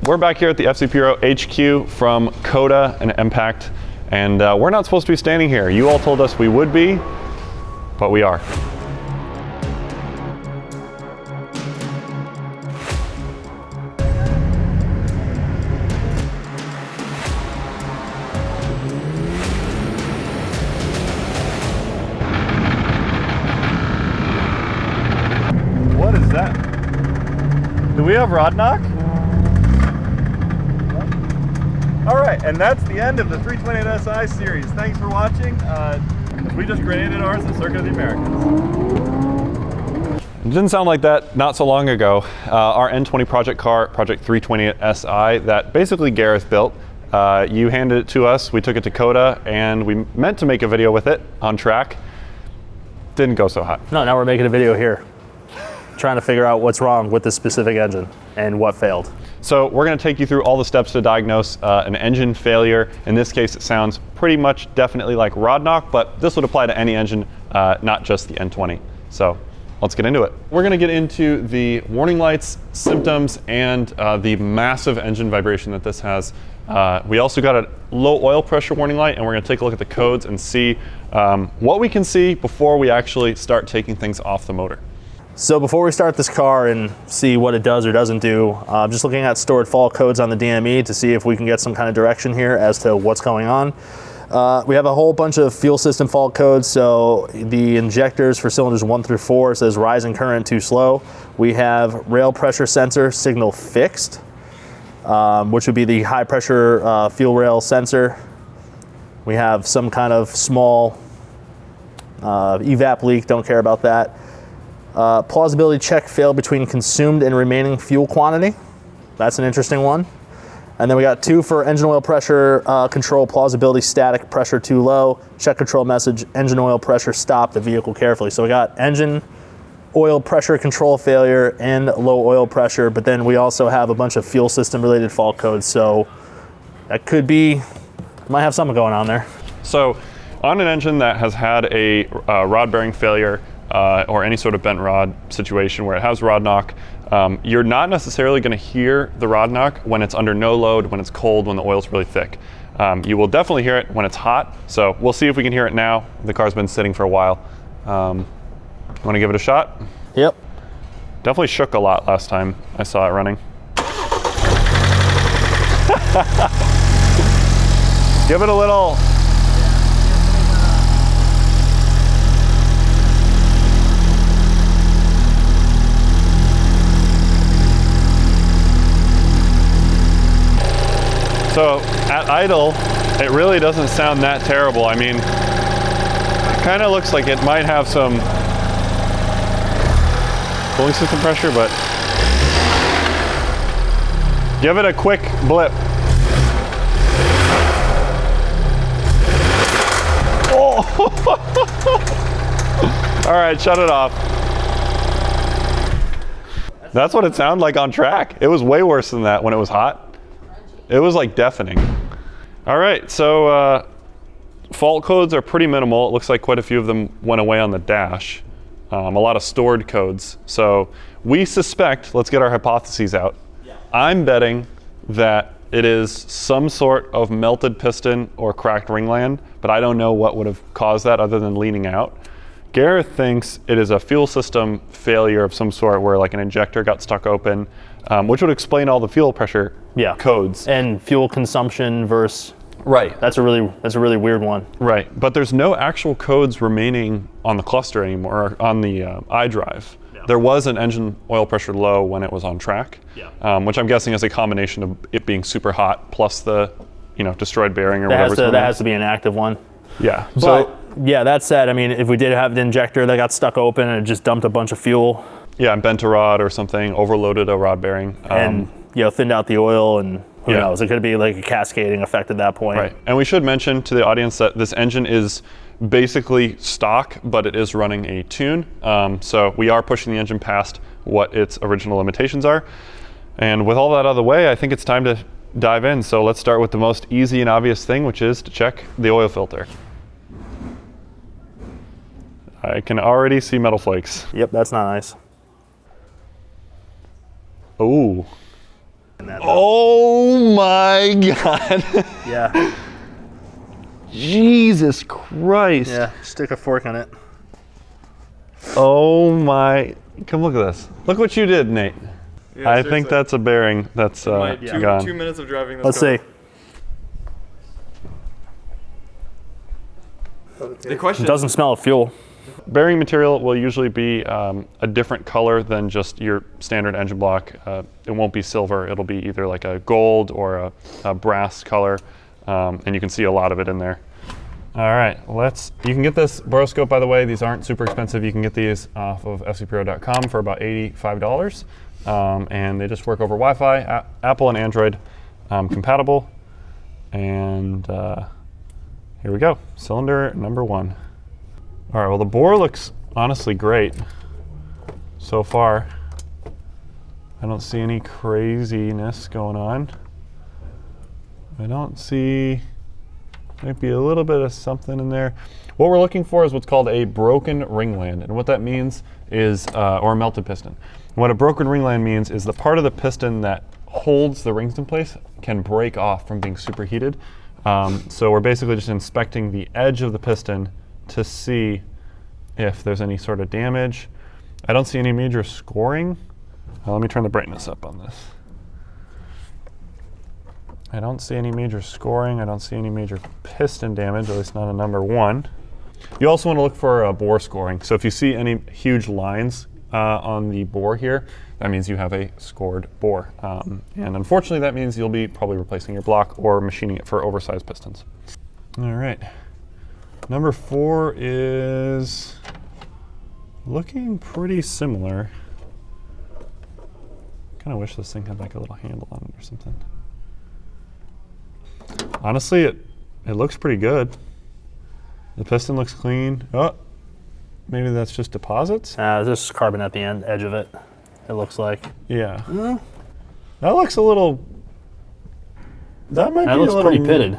we're back here at the FCP Euro HQ from Coda and MPACT, and we're not supposed to be standing here. You all told us we would be, but we are. What is that? Do we have rod knock? All right, and that's the end of the 328 SI series. Thanks for watching. We just grenaded ours at Circuit of the Americas. It didn't sound like that not so long ago. Our N20 project car, Project 328 SI, that basically Gareth built. You handed it to us, we took it to Coda, and we meant to make a video with it on track. Didn't go so hot. No, now we're making a video here, trying to figure out what's wrong with this specific engine and what failed. So we're going to take you through all the steps to diagnose an engine failure. In this case, it sounds pretty much definitely like rod knock, but this would apply to any engine, not just the N20. So let's get into it. We're going to get into the warning lights, symptoms, and the massive engine vibration that this has. We also got a low oil pressure warning light, and we're going to take a look at the codes and see what we can see before we actually start taking things off the motor. So before we start this car and see what it does or doesn't do, I'm just looking at stored fault codes on the DME to see if we can get some kind of direction here as to what's going on. We have a whole bunch of fuel system fault codes. So the injectors for cylinders 1 through 4 says rising current too slow. We have rail pressure sensor signal fixed, which would be the high pressure fuel rail sensor. We have some kind of small evap leak, don't care about that. Plausibility check failed between consumed and remaining fuel quantity. That's an interesting one. And then we got 2 for engine oil pressure control, plausibility static, pressure too low, check control message, engine oil pressure, stop the vehicle carefully. So we got engine oil pressure control failure and low oil pressure, but then we also have a bunch of fuel system related fault codes. So that could be, might have something going on there. So on an engine that has had a rod bearing failure, or any sort of bent rod situation where it has rod knock, you're not necessarily going to hear the rod knock when it's under no load, when it's cold, when the oil's really thick. You will definitely hear it when it's hot, so we'll see if we can hear it now. The car's been sitting for a while. Want to give it a shot? Yep. Definitely shook a lot last time I saw it running. Give it a little. So at idle, it really doesn't sound that terrible. I mean, it kind of looks like it might have some cooling system pressure, but give it a quick blip. Oh! All right, shut it off. That's what it sounded like on track. It was way worse than that when it was hot. It was like deafening. All right, so fault codes are pretty minimal. It looks like quite a few of them went away on the dash. A lot of stored codes. So we suspect, let's get our hypotheses out. Yeah. I'm betting that it is some sort of melted piston or cracked ringland, but I don't know what would have caused that other than leaning out. Gareth thinks it is a fuel system failure of some sort where like an injector got stuck open, which would explain all the fuel pressure codes. And fuel consumption versus, right. That's a really weird one. Right, but there's no actual codes remaining on the cluster anymore, or on the iDrive. Yeah. There was an engine oil pressure low when it was on track, which I'm guessing is a combination of it being super hot plus the destroyed bearing or whatever. That has to be an active one. Yeah. But so, yeah, that said, I mean, if we did have the injector that got stuck open and it just dumped a bunch of fuel. Yeah, and bent a rod or something, overloaded a rod bearing. And thinned out the oil, and who knows, it could be like a cascading effect at that point. Right, and we should mention to the audience that this engine is basically stock, but it is running a tune. So we are pushing the engine past what its original limitations are. And with all that out of the way, I think it's time to dive in. So let's start with the most easy and obvious thing, which is to check the oil filter. I can already see metal flakes. Yep, that's not nice. Ooh. Oh my God. Yeah. Jesus Christ. Yeah, stick a fork on it. Oh my, come look at this. Look what you did, Nate. Yeah, I think that's a bearing that's gone. 2 minutes of driving this Let's car. see. The question It doesn't smell of fuel. Bearing material will usually be a different color than just your standard engine block. It won't be silver. It'll be either like a gold or a brass color, and you can see a lot of it in there. All right, you can get this Boroscope, by the way. These aren't super expensive. You can get these off of FCPeuro.com for about $85. And they just work over Wi-Fi, Apple and Android compatible. And here we go, cylinder number 1. All right, well, the bore looks honestly great so far. I don't see any craziness going on. I don't see, might be a little bit of something in there. What we're looking for is what's called a broken ringland. And what that means is, or a melted piston. And what a broken ringland means is the part of the piston that holds the rings in place can break off from being superheated. So we're basically just inspecting the edge of the piston to see if there's any sort of damage. I don't see any major scoring. Let me turn the brightness up on this. I don't see any major scoring. I don't see any major piston damage, at least not a number 1. You also want to look for bore scoring. So if you see any huge lines on the bore here, that means you have a scored bore. And unfortunately, that means you'll be probably replacing your block or machining it for oversized pistons. All right. Number 4 is looking pretty similar. Kind of wish this thing had like a little handle on it or something. Honestly, it looks pretty good. The piston looks clean. Oh, maybe that's just deposits? There's carbon at the edge of it, it looks like. Yeah. That looks a little, that might be a looks little pretty pitted.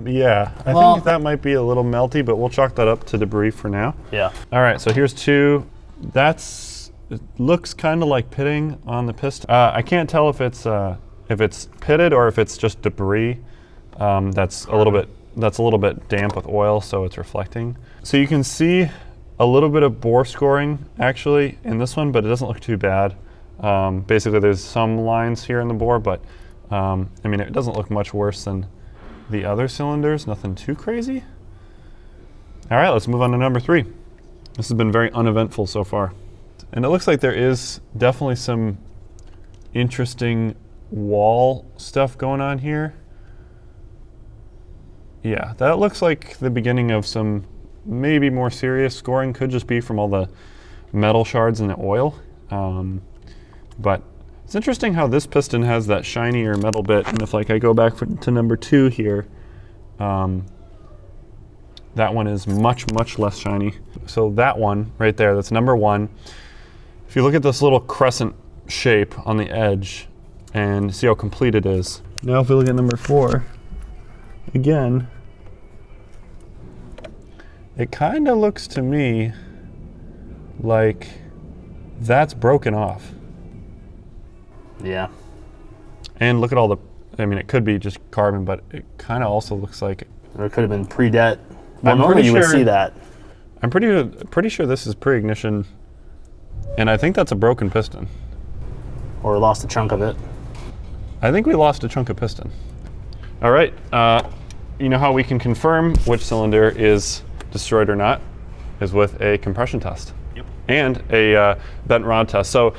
Yeah, I think that might be a little melty, but we'll chalk that up to debris for now. Yeah. All right, so here's 2. It looks kind of like pitting on the piston. I can't tell if it's pitted or if it's just debris. That's a little bit damp with oil, so it's reflecting. So you can see a little bit of bore scoring actually in this one, but it doesn't look too bad. Basically, there's some lines here in the bore, but I mean, it doesn't look much worse than the other cylinders. Nothing too crazy. All right, let's move on to number 3. This has been very uneventful so far. And it looks like there is definitely some interesting wall stuff going on here. Yeah, that looks like the beginning of some maybe more serious scoring. Could just be from all the metal shards in the oil. But it's interesting how this piston has that shinier metal bit. And if like I go back to number 2 here, that one is much, much less shiny. So that one right there, that's number 1. If you look at this little crescent shape on the edge and see how complete it is. Now if we look at number 4, again, it kind of looks to me like that's broken off. Yeah. And look at all the, I mean, it could be just carbon, but it kind of also looks like Or it could have been pre-det. Well, I'm normally pretty you would sure- see that. I'm pretty sure this is pre-ignition, and I think that's a broken piston. Or lost a chunk of it. I think we lost a chunk of piston. All right, you know how we can confirm which cylinder is destroyed or not is with a compression test. Yep. And a bent rod test. So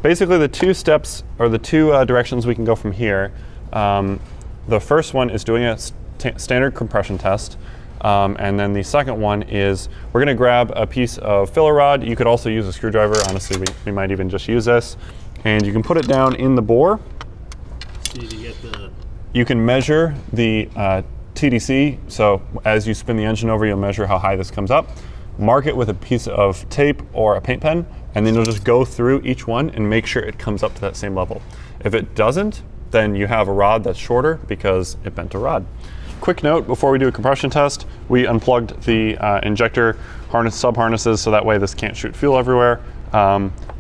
basically the 2 steps, or the 2 directions we can go from here. The first one is doing a standard compression test. And then the second one is we're going to grab a piece of filler rod. You could also use a screwdriver. Honestly, we might even just use this. And you can put it down in the bore. You can measure the TDC. So as you spin the engine over, you'll measure how high this comes up. Mark it with a piece of tape or a paint pen, and then you'll just go through each one and make sure it comes up to that same level. If it doesn't, then you have a rod that's shorter because it bent a rod. Quick note, before we do a compression test, we unplugged the injector harness, sub-harnesses, so that way this can't shoot fuel everywhere.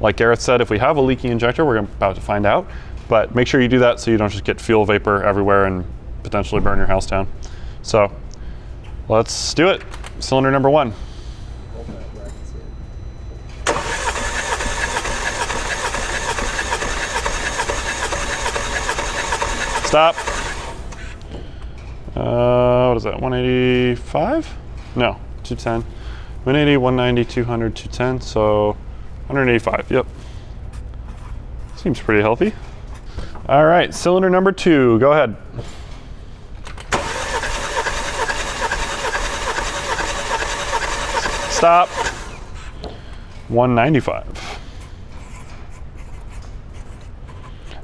Like Gareth said, if we have a leaky injector, we're about to find out, but make sure you do that so you don't just get fuel vapor everywhere and potentially burn your house down. So let's do it. Cylinder number 1. Stop. What is that, 185? No, 210. 180, 190, 200, 210, so 185, yep. Seems pretty healthy. All right, cylinder number 2, go ahead. Stop. 195.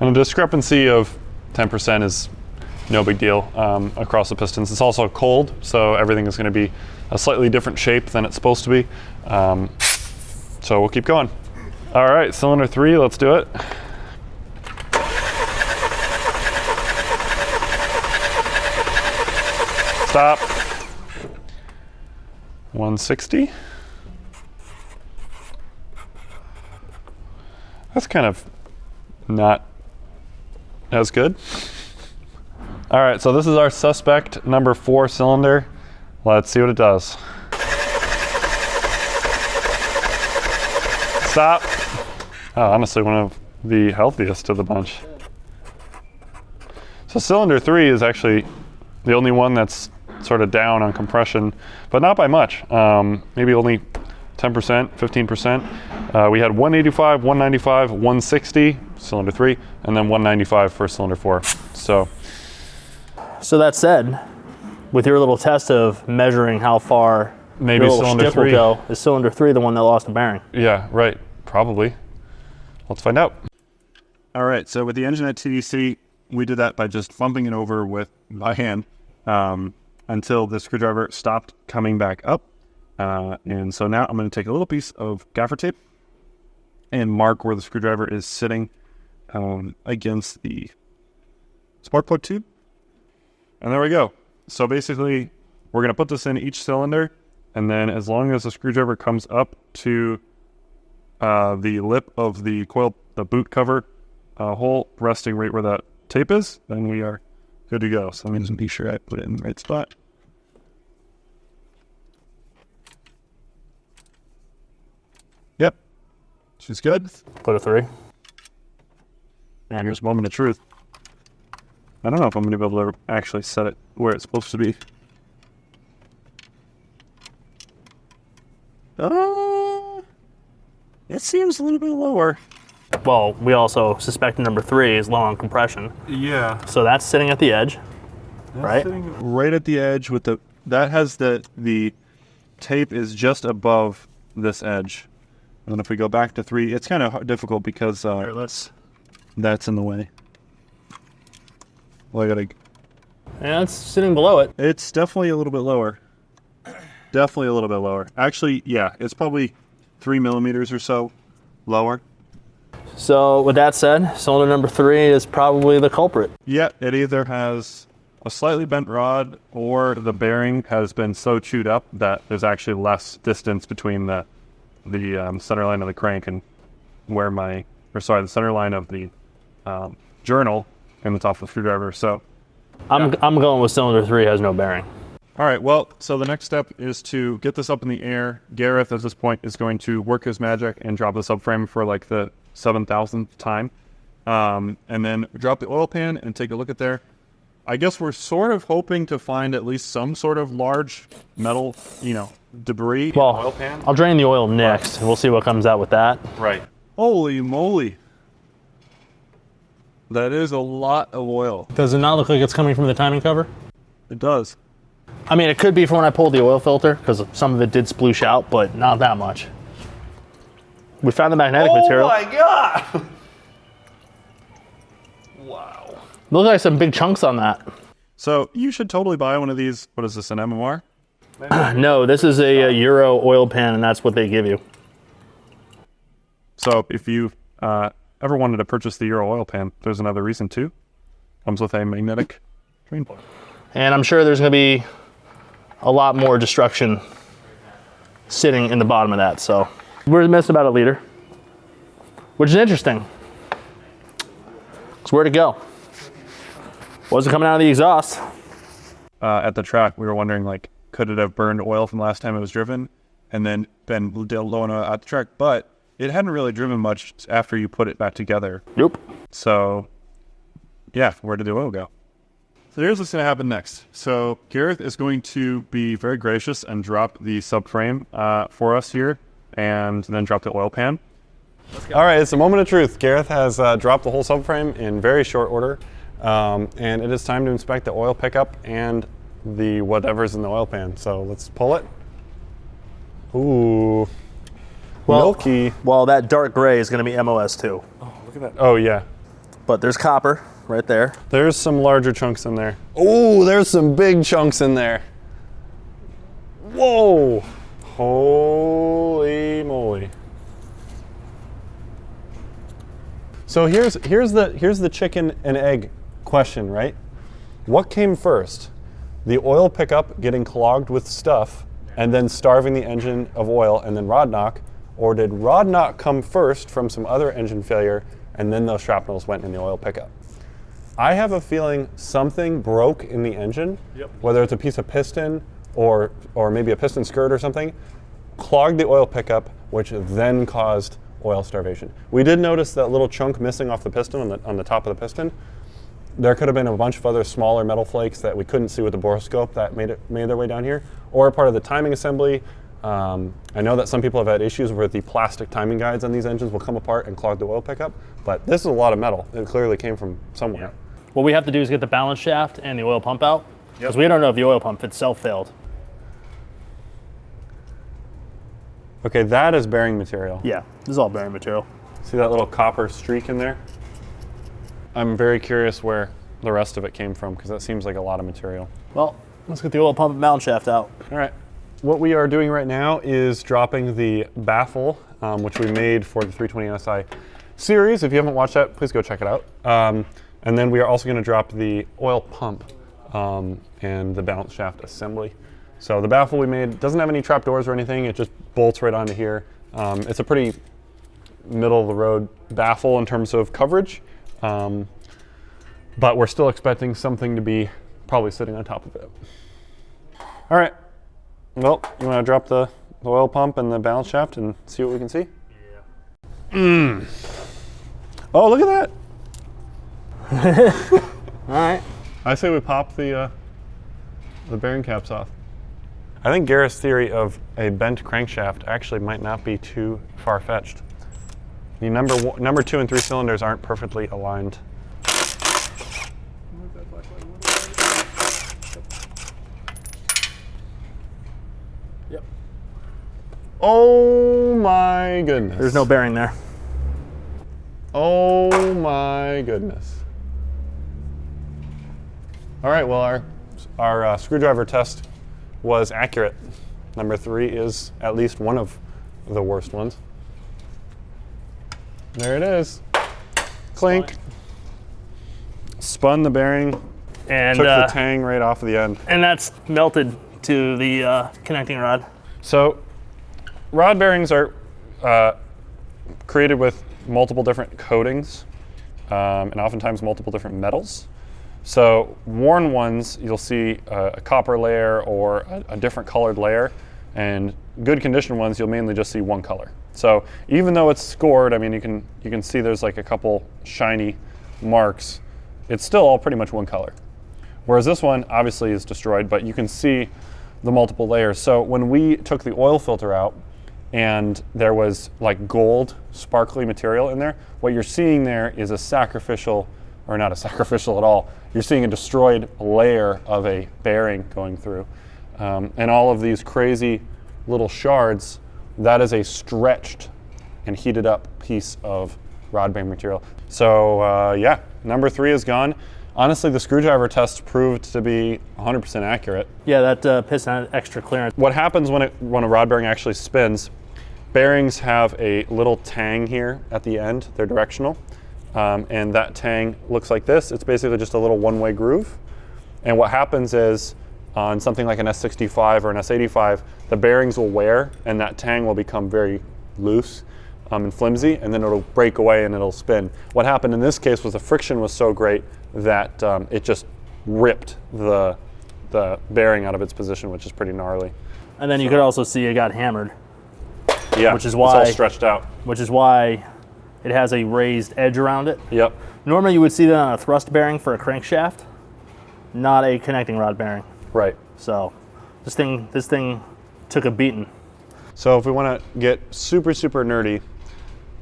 And a discrepancy of 10% is no big deal across the pistons. It's also cold, so everything is going to be a slightly different shape than it's supposed to be. So we'll keep going. All right, cylinder 3, let's do it. Stop. 160. That's kind of not as good. All right, so this is our suspect number 4 cylinder. Let's see what it does. Stop. Oh, honestly, one of the healthiest of the bunch. So cylinder 3 is actually the only one that's sort of down on compression, but not by much. Maybe only 10%, 15%. We had 185, 195, 160, cylinder 3, and then 195 for cylinder 4. So that said, with your little test of measuring how far maybe your little cylinder shtick 3 will go, is cylinder 3 the one that lost a bearing? Yeah, right, probably. Let's find out. All right, so with the engine at TDC, we did that by just bumping it over by hand until the screwdriver stopped coming back up. And so now I'm going to take a little piece of gaffer tape and mark where the screwdriver is sitting against the spark plug tube. And there we go. So basically, we're going to put this in each cylinder, and then as long as the screwdriver comes up to the lip of the coil, the boot cover hole, resting right where that tape is, then we are good to go. So I'm going to be sure I put it in the right spot. Yep. She's good. Put a 3. And here's a moment of truth. I don't know if I'm going to be able to actually set it where it's supposed to be. It seems a little bit lower. Well, we also suspect number 3 is low on compression. Yeah. So that's sitting at the edge, right? Right at the edge with that has the tape is just above this edge. And then if we go back to 3, it's kind of difficult because that's in the way. Well, Yeah, it's sitting below it. It's definitely a little bit lower. Definitely a little bit lower. Actually, yeah, it's probably 3 millimeters or so lower. So with that said, cylinder number 3 is probably the culprit. Yeah, it either has a slightly bent rod or the bearing has been so chewed up that there's actually less distance between the center line of the crank and the center line of the journal and the top of the screwdriver. So I'm going with cylinder 3 has no bearing. all right, well, so the next step is to get this up in the air. Gareth at this point is going to work his magic and drop the subframe for like the 7,000th time, and then drop the oil pan and take a look at there. I guess we're sort of hoping to find at least some sort of large metal, debris in the oil pan. I'll drain the oil next, and we'll see what comes out with that. Right. Holy moly. That is a lot of oil. Does it not look like it's coming from the timing cover? It does. I mean, it could be from when I pulled the oil filter, because some of it did sploosh out, but not that much. We found the magnetic material. Oh my god! Wow. Looks like some big chunks on that. So you should totally buy one of these. What is this, an MMR? No, this is a Euro oil pan, and that's what they give you. So if you ever wanted to purchase the Euro oil pan, there's another reason too. Comes with a magnetic drain plug. And I'm sure there's going to be a lot more destruction sitting in the bottom of that. So we're missing about 1 liter, which is interesting. So where'd it go? Wasn't coming out of the exhaust. At the track, we were wondering, like, could it have burned oil from the last time it was driven and then been low on at the track? But it hadn't really driven much after you put it back together. Nope. So, yeah, where did the oil go? So here's what's going to happen next. So Gareth is going to be very gracious and drop the subframe for us here, and then drop the oil pan. All right, it's a moment of truth. Gareth has dropped the whole subframe in very short order, and it is time to inspect the oil pickup and the whatever's in the oil pan. So let's pull it. Ooh, milky. Well, that dark gray is going to be MOS2. Oh, look at that. Oh, yeah. But there's copper right there. There's some larger chunks in there. Oh, there's some big chunks in there. Whoa. Holy moly. So here's the chicken and egg question, right? What came first? The oil pickup getting clogged with stuff and then starving the engine of oil and then rod knock, or did rod knock come first from some other engine failure and then those shrapnels went in the oil pickup? I have a feeling something broke in the engine, whether it's a piece of piston or maybe a piston skirt or something, clogged the oil pickup, which then caused oil starvation. We did notice that little chunk missing off the piston on the top of the piston. There could have been a bunch of other smaller metal flakes that we couldn't see with the Boroscope that made their way down here, or part of the timing assembly. I know that some people have had issues where the plastic timing guides on these engines will come apart and clog the oil pickup, but this is a lot of metal. It clearly came from somewhere. What we have to do is get the balance shaft and the oil pump out, because we don't know if the oil pump itself failed. Okay, that is bearing material. Yeah, this is all bearing material. See that little copper streak in there? I'm very curious where the rest of it came from, because that seems like a lot of material. Well, let's get the oil pump and balance shaft out. All right. What we are doing right now is dropping the baffle, which we made for the 320 NSI series. If you haven't watched that, please go check it out. And then we are also going to drop the oil pump and the balance shaft assembly. So the baffle we made doesn't have any trap doors or anything. It just bolts right onto here. It's a pretty middle of the road baffle in terms of coverage, but we're still expecting something to be probably sitting on top of it. All right. Well, you want to drop the oil pump and the balance shaft and see what we can see? Yeah. Oh, look at that. All right. I say we pop the bearing caps off. I think Gareth's theory of a bent crankshaft actually might not be too far-fetched. The number 2 and 3 cylinders aren't perfectly aligned. Yep. Oh my goodness. There's no bearing there. Oh my goodness. All right, well, our screwdriver test was accurate. Number 3 is at least one of the worst ones. There it is. Clink. Spun the bearing, And took the tang right off of the end. and that's melted to the connecting rod. So rod bearings are created with multiple different coatings and oftentimes multiple different metals. So worn ones, you'll see a copper layer or a different colored layer, and good condition ones, you'll mainly just see one color. So even though it's scored, I mean, you can see there's like a couple shiny marks. It's still all pretty much one color. Whereas this one obviously is destroyed, but you can see the multiple layers. So when we took the oil filter out and there was like gold sparkly material in there, what you're seeing there is a sacrificial, or not a sacrificial at all, you're seeing a destroyed layer of a bearing going through. And all of these crazy little shards, that is a stretched and heated up piece of rod bearing material. So yeah, number 3 is gone. Honestly, the screwdriver test proved to be 100% accurate. Yeah, that piston had extra clearance. What happens when a rod bearing actually spins, bearings have a little tang here at the end. They're directional. And that tang looks like this. It's basically just a little one-way groove. And what happens is on something like an S65 or an S85, the bearings will wear and that tang will become very loose and flimsy, and then it'll break away and it'll spin. What happened in this case was the friction was so great that it just ripped the bearing out of its position, which is pretty gnarly. And then you could also see it got hammered, Yeah, which is it's why all stretched out. which is why it has a raised edge around it. Yep. Normally you would see that on a thrust bearing for a crankshaft, not a connecting rod bearing. Right. So this thing took a beating. So if we want to get super, super nerdy,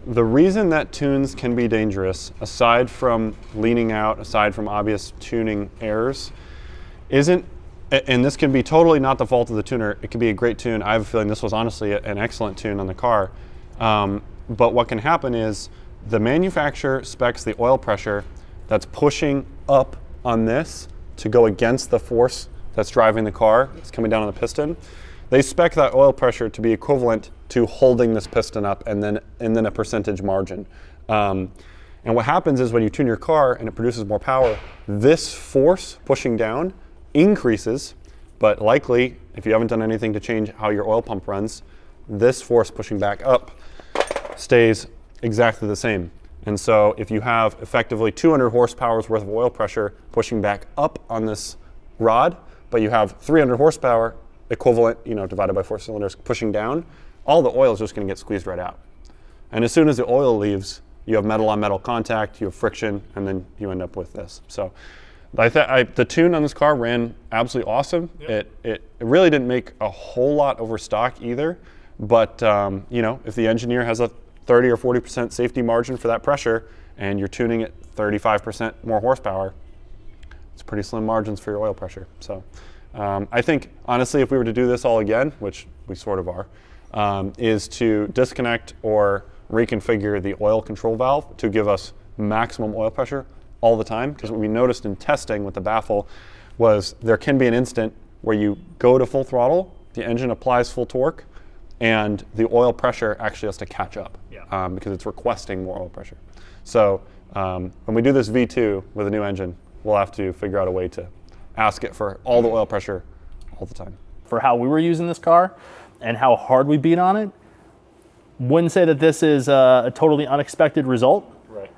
the reason that tunes can be dangerous, aside from leaning out, aside from obvious tuning errors, isn't, and this can be totally not the fault of the tuner, it could be a great tune. I have a feeling this was honestly an excellent tune on the car. But what can happen is the manufacturer specs the oil pressure that's pushing up on this to go against the force that's driving the car. It's coming down on the piston. They spec that oil pressure to be equivalent to holding this piston up and then a percentage margin. And what happens is when you tune your car and it produces more power, this force pushing down increases, but likely, if you haven't done anything to change how your oil pump runs, this force pushing back up stays exactly the same. And so if you have effectively 200 horsepower's worth of oil pressure pushing back up on this rod, but you have 300 horsepower equivalent, divided by 4 cylinders pushing down, all the oil is just going to get squeezed right out. And as soon as the oil leaves, you have metal on metal contact, you have friction, and then you end up with this. So the tune on this car ran absolutely awesome. Yep. It really didn't make a whole lot over stock either, but if the engineer has a 30 or 40% safety margin for that pressure and you're tuning at 35% more horsepower, it's pretty slim margins for your oil pressure. So I think honestly, if we were to do this all again, which we sort of are, is to disconnect or reconfigure the oil control valve to give us maximum oil pressure all the time. Because what we noticed in testing with the baffle was there can be an instant where you go to full throttle, the engine applies full torque, and the oil pressure actually has to catch up because it's requesting more oil pressure. So when we do this V2 with a new engine, we'll have to figure out a way to ask it for all the oil pressure all the time. For how we were using this car and how hard we beat on it, wouldn't say that this is a totally unexpected result. Right.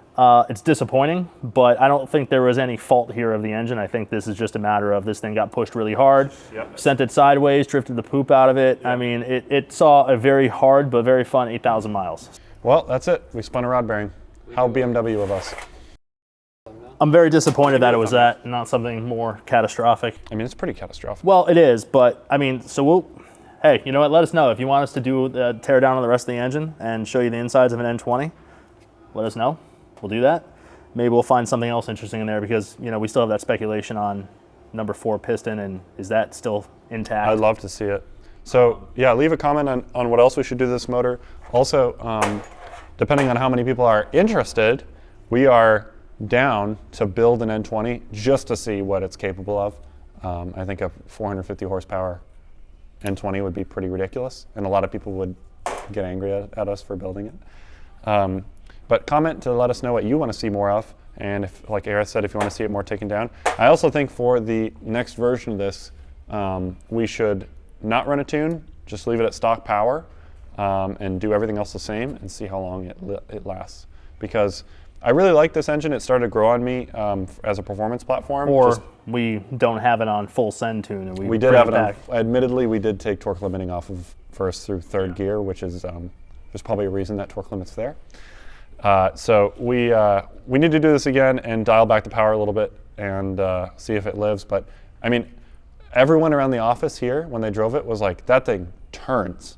It's disappointing, but I don't think there was any fault here of the engine. I think this is just a matter of this thing got pushed really hard, sent it sideways, drifted the poop out of it. Yep. I mean, it saw a very hard but very fun 8,000 miles. Well, that's it. We spun a rod bearing. How BMW of us. I'm very disappointed that it was that, not something more catastrophic. I mean, it's pretty catastrophic. Well, it is, but I mean, hey, you know what? Let us know if you want us to do the tear down on the rest of the engine and show you the insides of an N20. Let us know. We'll do that. Maybe we'll find something else interesting in there because we still have that speculation on number 4 piston, and is that still intact? I'd love to see it. So yeah, leave a comment on what else we should do to this motor. Also, depending on how many people are interested, we are down to build an N20 just to see what it's capable of. I think a 450 horsepower N20 would be pretty ridiculous, and a lot of people would get angry at us for building it. But comment to let us know what you want to see more of, and if, like Gareth said, if you want to see it more taken down. I also think for the next version of this, we should not run a tune, just leave it at stock power, and do everything else the same and see how long it lasts. Because I really like this engine. It started to grow on me as a performance platform. Or we don't have it on full send tune, and we did have it on. Admittedly, we did take torque limiting off of first through third gear, which is there's probably a reason that torque limit's there. So we need to do this again and dial back the power a little bit and see if it lives. But I mean, everyone around the office here when they drove it was like, that thing turns,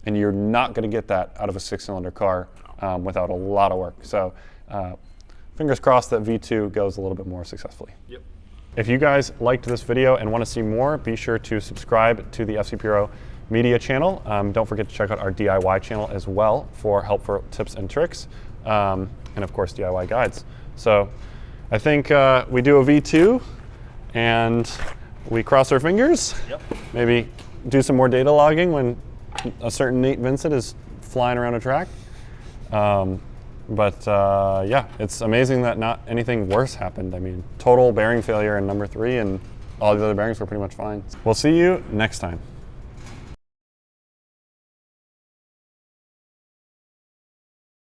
and you're not going to get that out of a 6-cylinder car without a lot of work. So fingers crossed that V2 goes a little bit more successfully. Yep. If you guys liked this video and want to see more, be sure to subscribe to the FCP Euro media channel. Don't forget to check out our DIY channel as well for helpful tips and tricks, and of course DIY guides. So I think we do a V2 and we cross our fingers. Yep. Maybe do some more data logging when a certain Nate Vincent is flying around a track. Yeah, it's amazing that not anything worse happened. I mean, total bearing failure in number 3, and all the other bearings were pretty much fine. We'll see you next time.